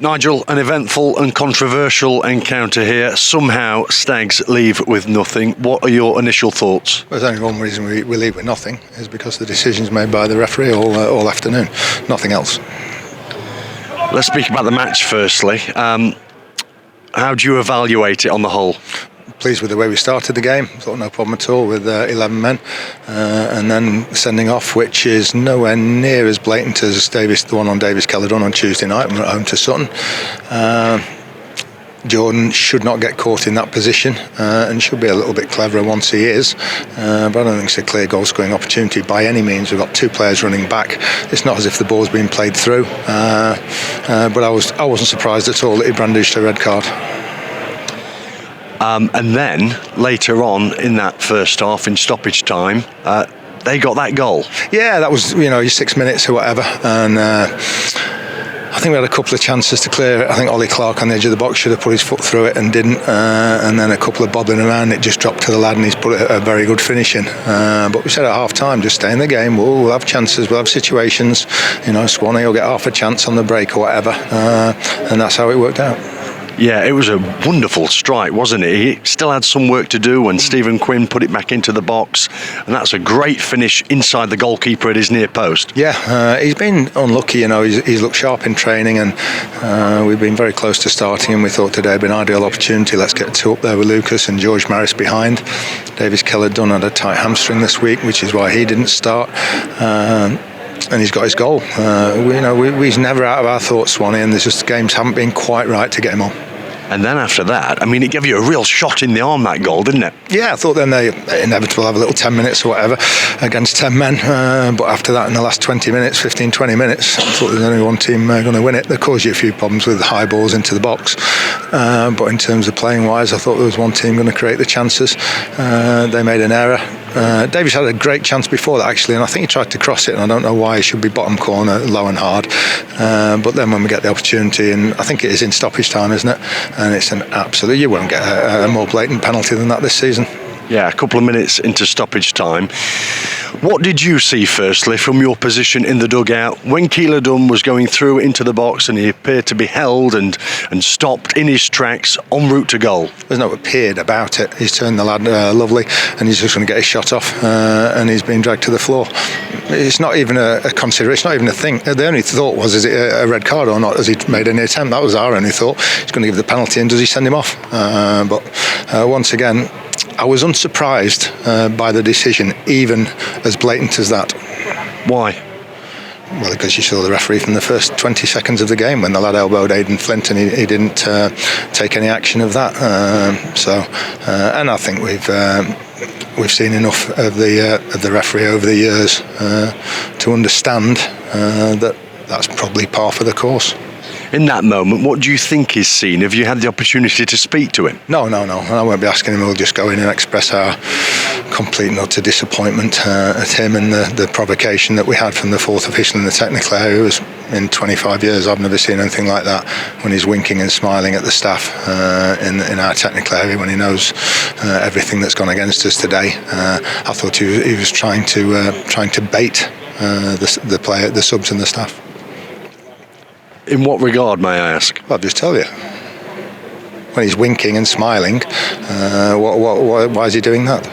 Nigel, an eventful and controversial encounter here. Somehow Stags leave with nothing. What are your initial thoughts? There's only one reason we leave with nothing, is because the decisions made by the referee all afternoon. Nothing else. Let's speak about the match firstly. How do you evaluate it on the whole? Pleased with the way we started the game. Thought no problem at all with 11 men, and then sending off, which is nowhere near as blatant as the one on Davis Keller done on Tuesday night when we were at home to Sutton. Jordan should not get caught in that position, and should be a little bit cleverer once he is, but I don't think it's a clear goal scoring opportunity by any means. We've got two players running back. It's not as if the ball's been played through, but I wasn't surprised at all that he brandished a red card. And then later on in that first half, in stoppage time, they got that goal. Yeah, that was, your 6 minutes or whatever, and I think we had a couple of chances to clear it. I think Ollie Clark on the edge of the box should have put his foot through it and didn't, and then a couple of bobbling around, it just dropped to the lad and he's put a very good finish in. But we said at half time, just stay in the game, we'll have chances, we'll have situations, Swanee will get half a chance on the break or whatever, and that's how it worked out. Yeah, it was a wonderful strike, wasn't it? He still had some work to do when Stephen Quinn put it back into the box, and that's a great finish inside the goalkeeper at his near post. Yeah, he's been unlucky, he's looked sharp in training, and we've been very close to starting, and we thought today would be an ideal opportunity. Let's get two up there with Lucas and George Maris behind. Davis Keller done had a tight hamstring this week, which is why he didn't start. And he's got his goal. He's never out of our thoughts, Swanee, and there's just games haven't been quite right to get him on. And then after that, it gave you a real shot in the arm, that goal, didn't it? Yeah, I thought then they inevitably have a little 10 minutes or whatever against 10 men. But after that, in the last 20 minutes, 15, 20 minutes, I thought there's only one team going to win it. They caused you a few problems with high balls into the box. But in terms of playing wise, I thought there was one team going to create the chances. They made an error. Davis had a great chance before that, actually, and I think he tried to cross it, and I don't know why. It should be bottom corner, low and hard. But then when we get the opportunity, and I think it is in stoppage time, isn't it? And it's an absolute, you won't get a more blatant penalty than that this season. Yeah, a couple of minutes into stoppage time. What did you see firstly from your position in the dugout when Keeler Dunn was going through into the box and he appeared to be held and stopped in his tracks en route to goal? There's no appeared about it. He's turned the lad lovely, and he's just going to get his shot off, and he's been dragged to the floor. It's not even a consideration, not even a thing. The only thought was, is it a red card or not? Has he made any attempt? That was our only thought. He's going to give the penalty, and does he send him off? But once again, I was unsurprised by the decision, even as blatant as that. Why? Well, because you saw the referee from the first 20 seconds of the game when the lad elbowed Aidan Flint, and he didn't take any action of that. And I think we've seen enough of the referee over the years to understand that that's probably par for the course. In that moment, what do you think he's seen? Have you had the opportunity to speak to him? No. I won't be asking him. We'll just go in and express our complete and utter disappointment at him and the provocation that we had from the fourth official in the technical area. It was, in 25 years, I've never seen anything like that, when he's winking and smiling at the staff in our technical area, when he knows everything that's gone against us today. I thought he was trying to bait the subs and the staff. In what regard, may I ask? Well, I'll just tell you. When he's winking and smiling, why is he doing that?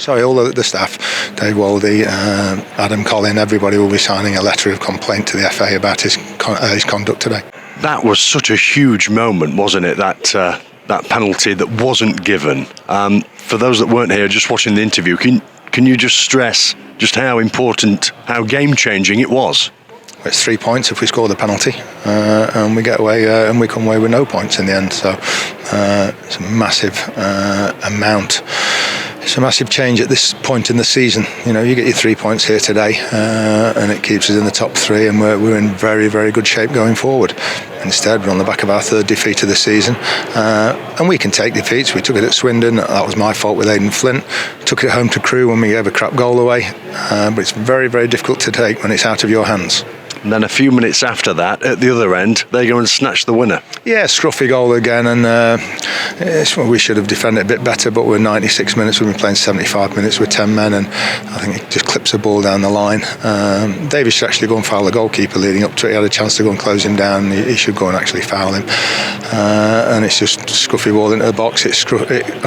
Sorry, all the staff, Dave Waldy, Adam Collin, everybody will be signing a letter of complaint to the FA about his conduct today. That was such a huge moment, wasn't it? That penalty that wasn't given. For those that weren't here, just watching the interview, can you just stress just how important, how game-changing it was? It's 3 points if we score the penalty, and we get away, and we come away with no points in the end. So it's a massive amount. It's a massive change at this point in the season. You get your 3 points here today, and it keeps us in the top three, and we're in very, very good shape going forward. Instead, we're on the back of our third defeat of the season, and we can take defeats. We took it at Swindon. That was my fault with Aidan Flint. Took it home to Crewe when we gave a crap goal away, but it's very, very difficult to take when it's out of your hands. And then a few minutes after that, at the other end, they go and snatch the winner. Yeah, scruffy goal again, and we should have defended it a bit better, but we're 96 minutes, we've been playing 75 minutes with 10 men, and I think it just clips the ball down the line. Davies should actually go and foul the goalkeeper leading up to it. He had a chance to go and close him down. He should go and actually foul him. And it's just scruffy ball into the box. I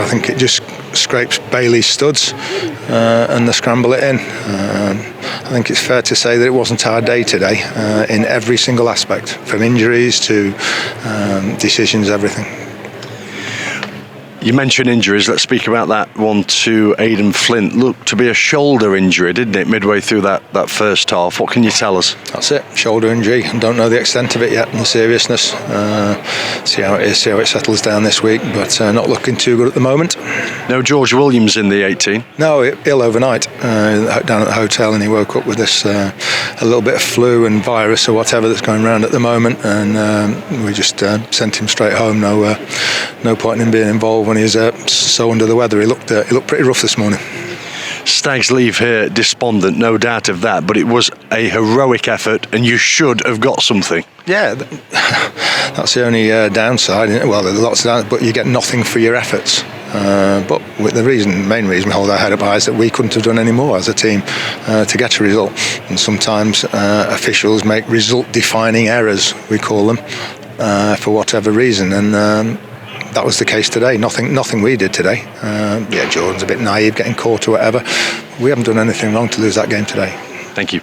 think it just scrapes Bailey's studs and they scramble it in. I think it's fair to say that it wasn't our day today in every single aspect, from injuries to decisions, everything. You mentioned injuries. Let's speak about that one to Aidan Flint. Looked to be a shoulder injury, didn't it, midway through that first half? What can you tell us? That's it, shoulder injury. I don't know the extent of it yet and the seriousness. See how it is, see how it settles down this week, but not looking too good at the moment. No George Williams in the 18? No, ill overnight down at the hotel, and he woke up with this a little bit of flu and virus or whatever that's going around at the moment, and we just sent him straight home. No point in him being involved when he's so under the weather. He looked pretty rough this morning. Stags leave here despondent, no doubt of that, but it was a heroic effort and you should have got something. Yeah, that's the only downside. Well, there's lots of downsides, but you get nothing for your efforts. But with main reason we hold our head up high is that we couldn't have done any more as a team to get a result. And sometimes officials make result-defining errors, we call them, for whatever reason. And that was the case today. Nothing we did today. Jordan's a bit naive, getting caught or whatever. We haven't done anything wrong to lose that game today. Thank you.